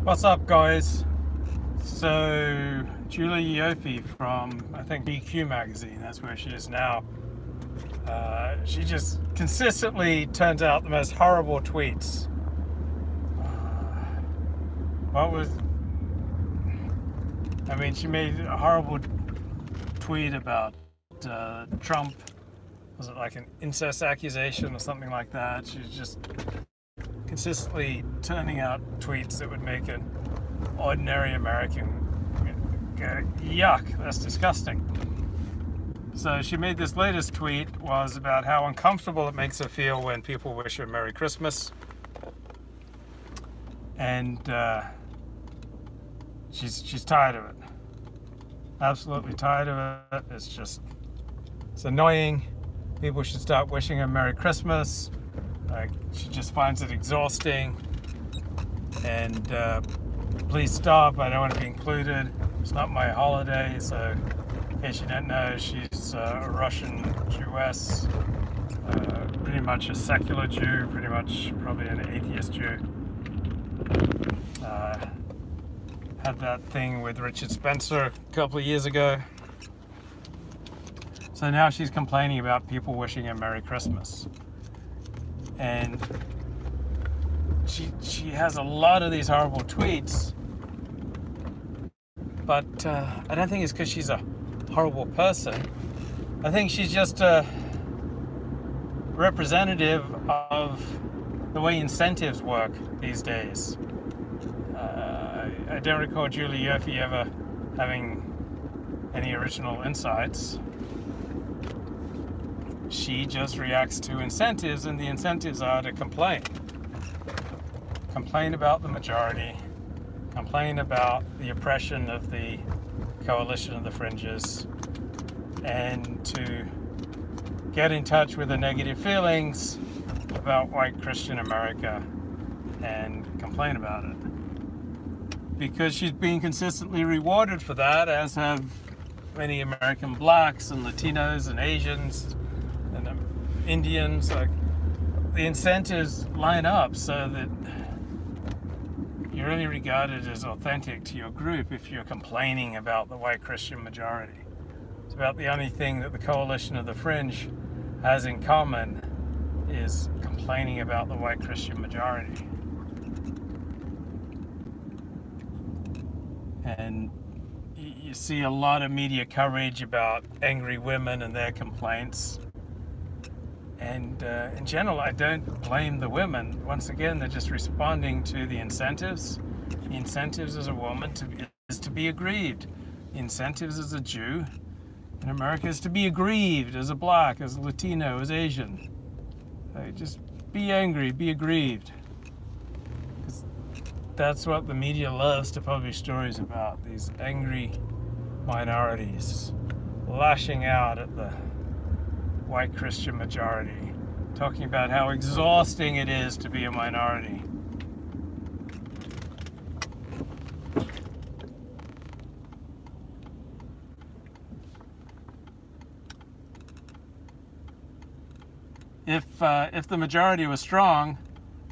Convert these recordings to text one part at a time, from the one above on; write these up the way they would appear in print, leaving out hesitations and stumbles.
What's up, guys? So, Julie Ioffe from, I think, GQ magazine, that's where she is now. She just consistently turns out the most horrible tweets. What was. I mean, she made a horrible tweet about Trump. Was it like an incest accusation or something like that? She's just consistently turning out tweets that would make an ordinary American go, yuck, that's disgusting. So she made this latest tweet was about how uncomfortable it makes her feel when people wish her Merry Christmas. And she's tired of it. Absolutely tired of it. It's annoying. People should start wishing her Merry Christmas. She just finds it exhausting. And please stop. I don't want to be included. It's not my holiday. So, in case you don't know, she's a Russian Jewess, pretty much a secular Jew, pretty much probably an atheist Jew. Had that thing with Richard Spencer a couple of years ago. So now she's complaining about people wishing her Merry Christmas. And she has a lot of these horrible tweets, but I don't think it's because she's a horrible person. I think she's just a representative of the way incentives work these days. I don't recall Julie Ioffe ever having any original insights. She just reacts to incentives, and the incentives are to complain. Complain about the majority, complain about the oppression of the coalition of the fringes, and to get in touch with the negative feelings about white Christian America and complain about it. Because she's being consistently rewarded for that, as have many American blacks and Latinos and Asians and Indians. Like, the incentives line up so that you're only regarded as authentic to your group if you're complaining about the white Christian majority. It's about the only thing that the coalition of the fringe has in common is complaining about the white Christian majority. And you see a lot of media coverage about angry women and their complaints. And in general, I don't blame the women. Once again, they're just responding to the incentives. The incentives as a woman is to be aggrieved. The incentives as a Jew in America is to be aggrieved, as a black, as a Latino, as Asian. Just be angry, be aggrieved. That's what the media loves to publish stories about, these angry minorities lashing out at the white Christian majority, talking about how exhausting it is to be a minority. If the majority was strong,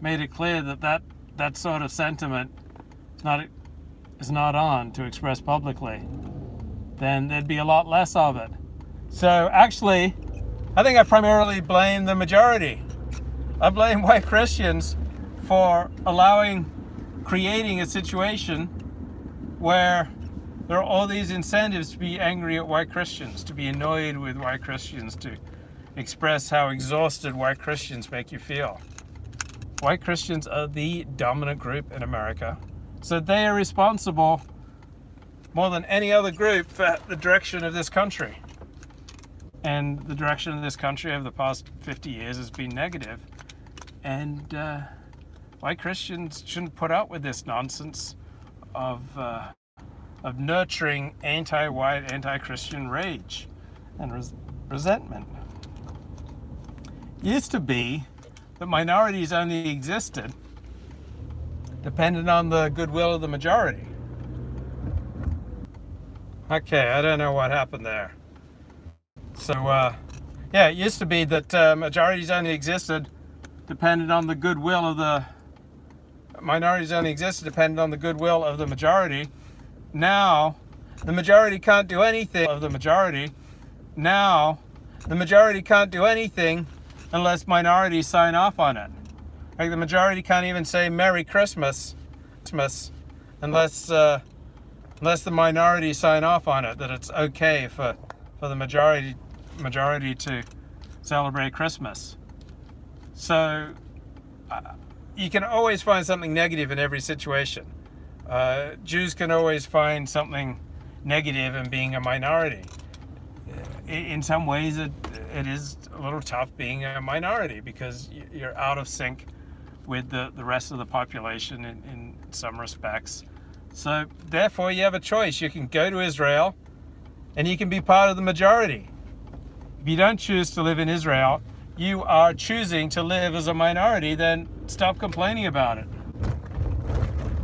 made it clear that sort of sentiment is not on to express publicly, then there'd be a lot less of it. So actually, I think I primarily blame the majority. I blame white Christians for creating a situation where there are all these incentives to be angry at white Christians, to be annoyed with white Christians, to express how exhausted white Christians make you feel. White Christians are the dominant group in America, so they are responsible more than any other group for the direction of this country. And the direction of this country over the past 50 years has been negative. And white Christians shouldn't put up with this nonsense of nurturing anti-white, anti-Christian rage and resentment. It used to be that minorities only existed dependent on the goodwill of the majority. Okay, I don't know what happened there. So, yeah, it used to be that majorities only existed dependent on the goodwill of the minorities only existed depended on the goodwill of the majority. Now, the majority can't do anything of the majority. Now, the majority can't do anything unless minorities sign off on it. Like the majority can't even say Merry Christmas unless the minority sign off on it, that it's okay for the majority to celebrate Christmas. So you can always find something negative in every situation. Jews can always find something negative in being a minority. In some ways it is a little tough being a minority because you're out of sync with the rest of the population in some respects. So therefore you have a choice. You can go to Israel and you can be part of the majority. If you don't choose to live in Israel, you are choosing to live as a minority, then stop complaining about it.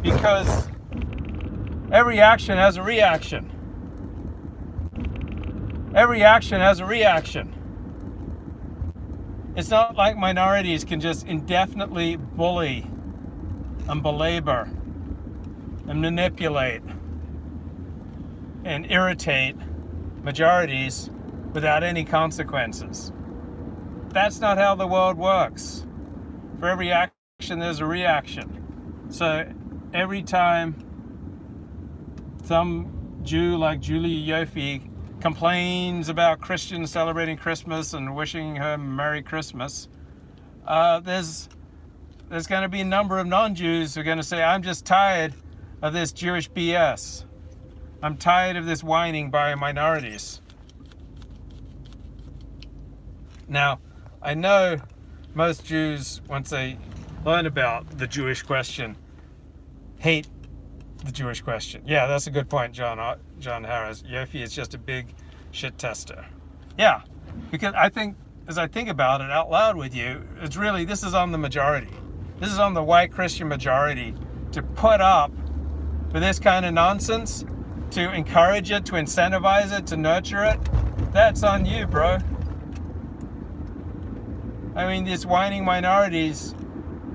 Because every action has a reaction. Every action has a reaction. It's not like minorities can just indefinitely bully and belabor and manipulate and irritate majorities without any consequences. That's not how the world works. For every action, there's a reaction. So every time some Jew like Julie Yoffe complains about Christians celebrating Christmas and wishing her Merry Christmas, there's going to be a number of non-Jews who are going to say, I'm just tired of this Jewish BS. I'm tired of this whining by minorities. Now, I know most Jews, once they learn about the Jewish question, hate the Jewish question. Yeah, that's a good point, John Harris. Yoffe is just a big shit tester. Yeah, because I think, as I think about it out loud with you, it's really, this is on the majority. This is on the white Christian majority to put up with this kind of nonsense, to encourage it, to incentivize it, to nurture it. That's on you, bro. I mean, these whining minorities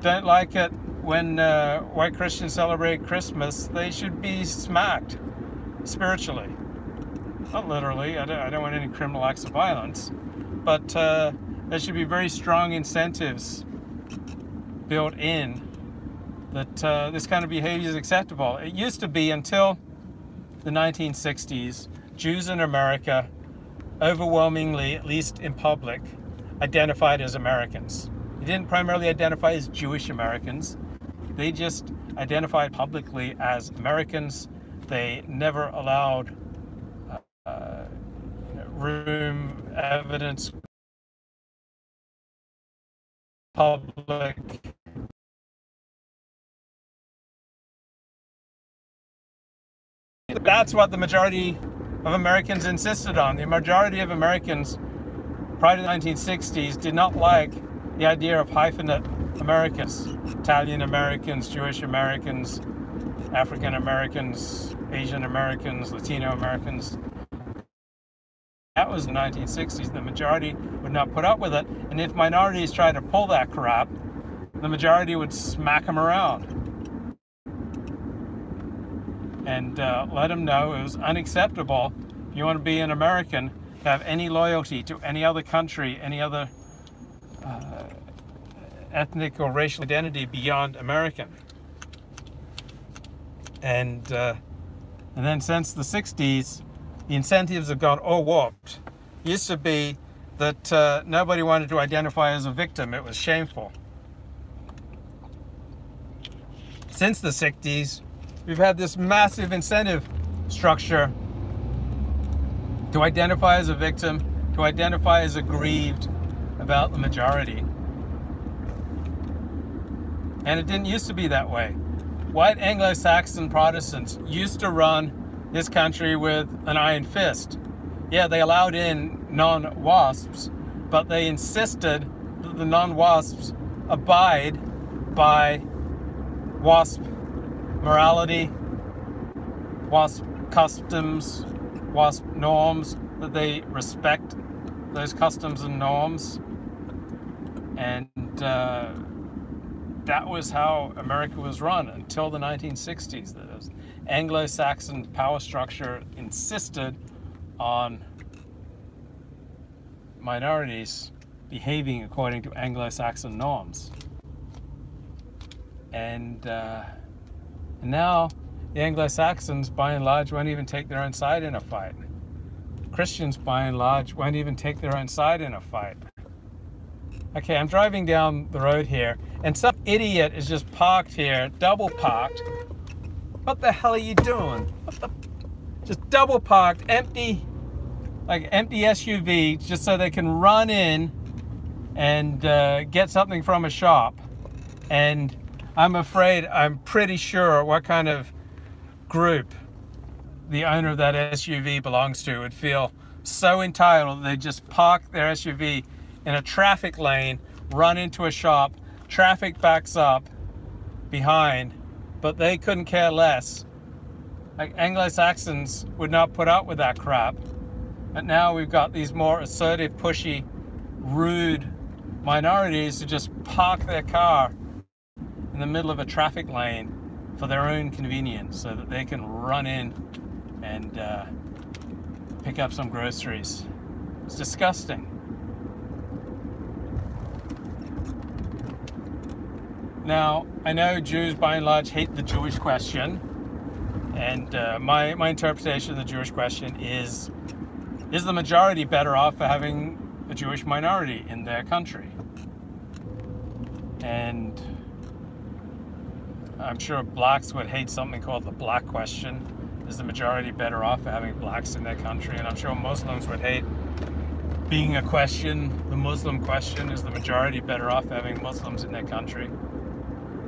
don't like it when white Christians celebrate Christmas. They should be smacked spiritually. Not literally, I don't want any criminal acts of violence, but there should be very strong incentives built in that this kind of behavior is acceptable. It used to be, until the 1960s, Jews in America overwhelmingly, at least in public, identified as Americans. They didn't primarily identify as Jewish Americans. They just identified publicly as Americans. They never allowed room, evidence, public. That's what the majority of Americans insisted on. The majority of Americans prior to the 1960s did not like the idea of hyphenate Americans, Italian Americans, Jewish Americans, African Americans, Asian Americans, Latino Americans. That was the 1960s. The majority would not put up with it, and if minorities tried to pull that crap, the majority would smack them around and let them know it was unacceptable. If you want to be an American, to have any loyalty to any other country, any other ethnic or racial identity beyond American. And then since the 60s, the incentives have gone all warped. It used to be that nobody wanted to identify as a victim. It was shameful. Since the 60s, we've had this massive incentive structure to identify as a victim, to identify as aggrieved about the majority. And it didn't used to be that way. White Anglo-Saxon Protestants used to run this country with an iron fist. Yeah, they allowed in non-WASPs, but they insisted that the non-WASPs abide by WASP morality, WASP customs, WASP norms, that they respect those customs and norms. And that was how America was run until the 1960s. The Anglo-Saxon power structure insisted on minorities behaving according to Anglo-Saxon norms. And now the Anglo-Saxons, by and large, won't even take their own side in a fight. Christians, by and large, won't even take their own side in a fight. Okay, I'm driving down the road here, and some idiot is just parked here, double parked. What the hell are you doing? Just double parked, empty, like empty SUV, just so they can run in and get something from a shop. And I'm pretty sure what kind of group the owner of that SUV belongs to would feel so entitled that they just park their SUV in a traffic lane, run into a shop, traffic backs up behind, but they couldn't care less. Like, Anglo-Saxons would not put up with that crap. But now we've got these more assertive, pushy, rude minorities who just park their car in the middle of a traffic lane for their own convenience so that they can run in and pick up some groceries. It's disgusting. Now, I know Jews by and large hate the Jewish question, and my interpretation of the Jewish question is the majority better off for having a Jewish minority in their country? And I'm sure blacks would hate something called the black question. Is the majority better off for having blacks in their country? And I'm sure Muslims would hate being a question, the Muslim question. Is the majority better off for having Muslims in their country?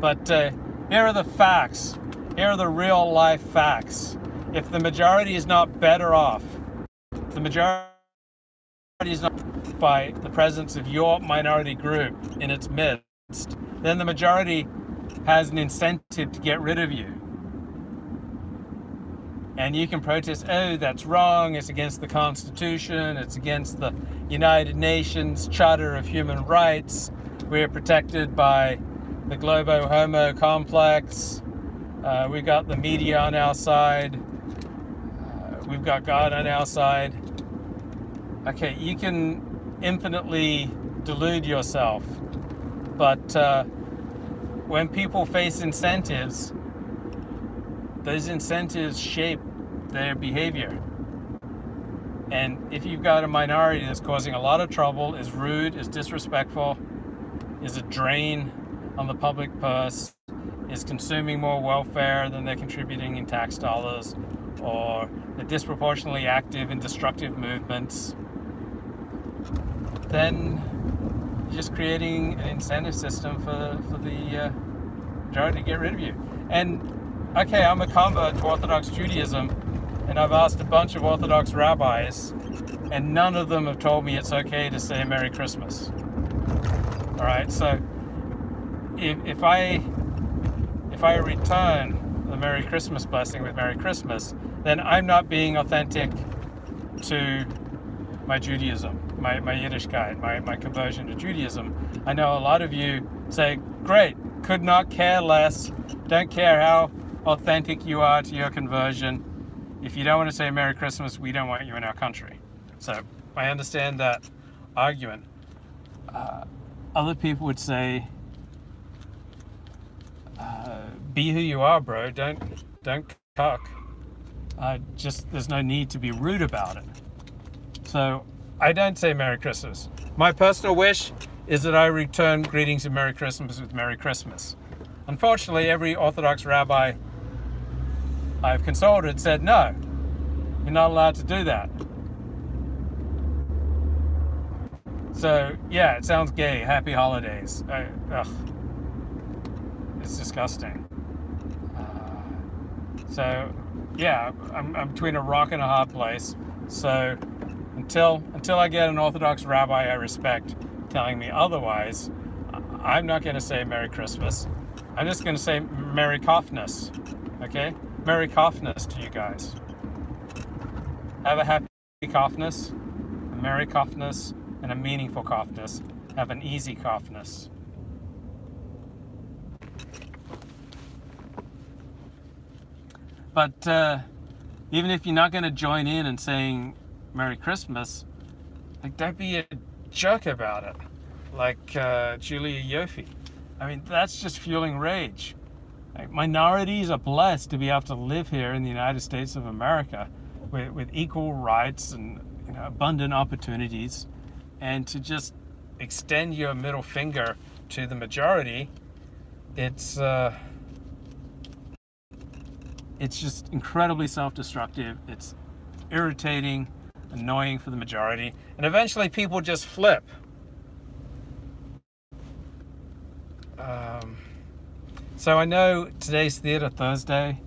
But here are the facts. Here are the real life facts. If the majority is not better off, if the majority is not by the presence of your minority group in its midst, then the majority has an incentive to get rid of you. And you can protest, oh, that's wrong, it's against the Constitution, it's against the United Nations Charter of Human Rights, we're protected by the Globo Homo complex, we've got the media on our side, we've got God on our side. Okay, you can infinitely delude yourself, but when people face incentives, those incentives shape their behavior. And if you've got a minority that's causing a lot of trouble, is rude, is disrespectful, is a drain on the public purse, is consuming more welfare than they're contributing in tax dollars, or they're disproportionately active in destructive movements, then you're just creating an incentive system for the majority to get rid of you. And okay, I'm a convert to Orthodox Judaism, and I've asked a bunch of Orthodox rabbis, and none of them have told me it's okay to say Merry Christmas. All right, so if I return the Merry Christmas blessing with Merry Christmas, then I'm not being authentic to my Judaism, my Yiddishkeit, my conversion to Judaism. I know a lot of you say, great, could not care less, don't care how authentic you are to your conversion. If you don't want to say Merry Christmas, we don't want you in our country. So I understand that argument. Other people would say, be who you are, bro. Don't cuck. There's no need to be rude about it. So I don't say Merry Christmas. My personal wish is that I return greetings of Merry Christmas with Merry Christmas. Unfortunately, every Orthodox rabbi I've consulted said, no, you're not allowed to do that. So yeah, it sounds gay. Happy holidays. It's disgusting. So yeah, I'm between a rock and a hard place. So until I get an Orthodox rabbi I respect telling me otherwise, I'm not going to say Merry Christmas. I'm just going to say Merry Coughness. Okay? Merry Coughness to you guys. Have a happy Coughness, a Merry Coughness, and a meaningful Coughness. Have an easy Coughness. But even if you're not going to join in and saying Merry Christmas, like, don't be a jerk about it, like Julia Ioffe. I mean, that's just fueling rage. Like, minorities are blessed to be able to live here in the United States of America with equal rights and, you know, abundant opportunities, and to just extend your middle finger to the majority, it's just incredibly self-destructive. It's irritating, annoying for the majority, and eventually people just flip. So I know today's Theatre Thursday,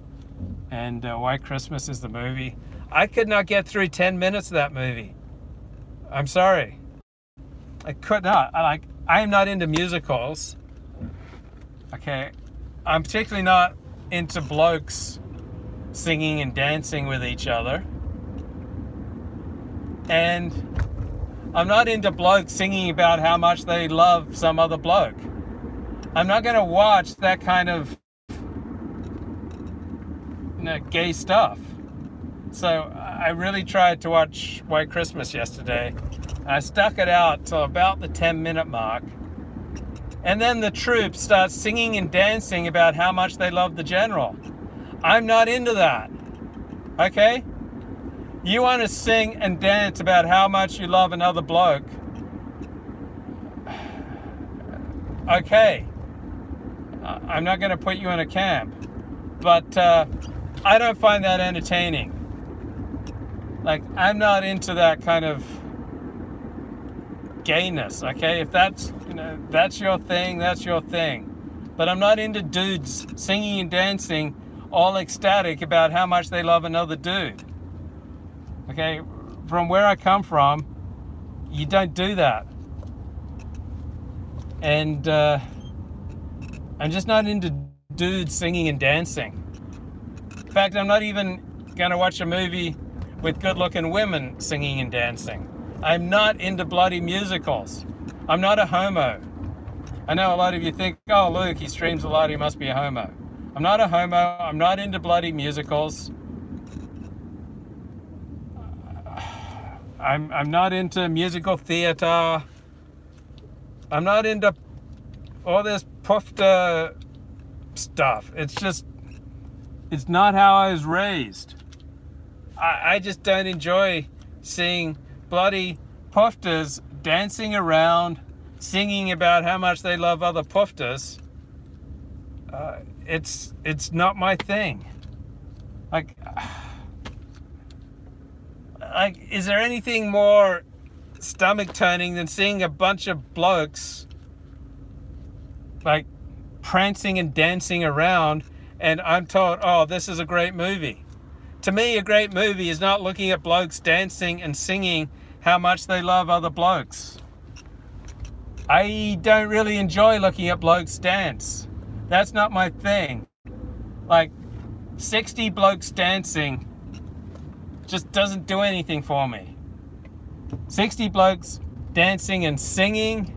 and White Christmas is the movie. I could not get through 10 minutes of that movie. I'm sorry. I could not. I am not into musicals. Okay. I'm particularly not into blokes singing and dancing with each other. And I'm not into blokes singing about how much they love some other bloke. I'm not going to watch that kind of, you know, gay stuff. So I really tried to watch White Christmas yesterday. I stuck it out till about the 10-minute mark. And then the troops start singing and dancing about how much they love the general. I'm not into that. Okay? You want to sing and dance about how much you love another bloke. Okay. I'm not going to put you in a camp. But I don't find that entertaining. Like, I'm not into that kind of gayness, okay? If that's, you know, that's your thing, that's your thing. But I'm not into dudes singing and dancing all ecstatic about how much they love another dude. Okay? From where I come from, you don't do that. And I'm just not into dudes singing and dancing. In fact, I'm not even going to watch a movie with good-looking women singing and dancing. I'm not into bloody musicals. I'm not a homo. I know a lot of you think, oh, Luke, he streams a lot, he must be a homo. I'm not a homo. I'm not into bloody musicals. I'm not into musical theater. I'm not into all this puffed stuff. It's not how I was raised. I just don't enjoy seeing bloody poofters dancing around, singing about how much they love other poofters. It's not my thing. Like, is there anything more stomach-turning than seeing a bunch of blokes, like, prancing and dancing around, and I'm told, oh, this is a great movie? To me, a great movie is not looking at blokes dancing and singing how much they love other blokes. I don't really enjoy looking at blokes dance. That's not my thing. Like, 60 blokes dancing just doesn't do anything for me. 60 blokes dancing and singing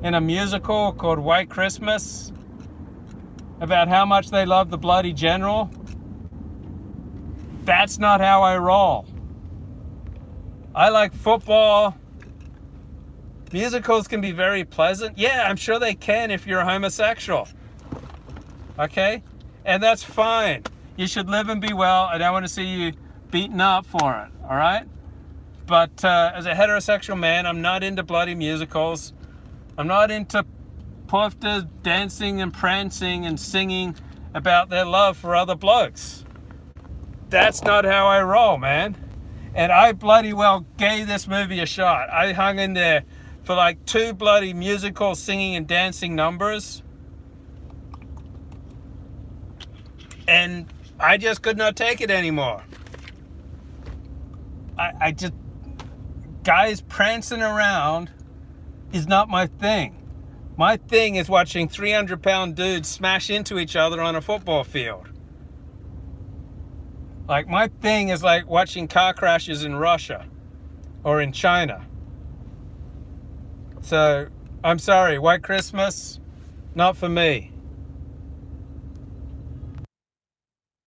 in a musical called White Christmas about how much they love the bloody general. That's not how I roll. I like football. Musicals can be very pleasant. Yeah, I'm sure they can if you're a homosexual. Okay? And that's fine. You should live and be well. I don't want to see you beaten up for it. All right? But as a heterosexual man, I'm not into bloody musicals. I'm not into poofters dancing and prancing and singing about their love for other blokes. That's not how I roll, man. And I bloody well gave this movie a shot. I hung in there for like 2 bloody musical singing and dancing numbers. And I just could not take it anymore. I just... Guys prancing around is not my thing. My thing is watching 300-pound dudes smash into each other on a football field. Like, my thing is like watching car crashes in Russia or in China. So, I'm sorry, White Christmas, not for me.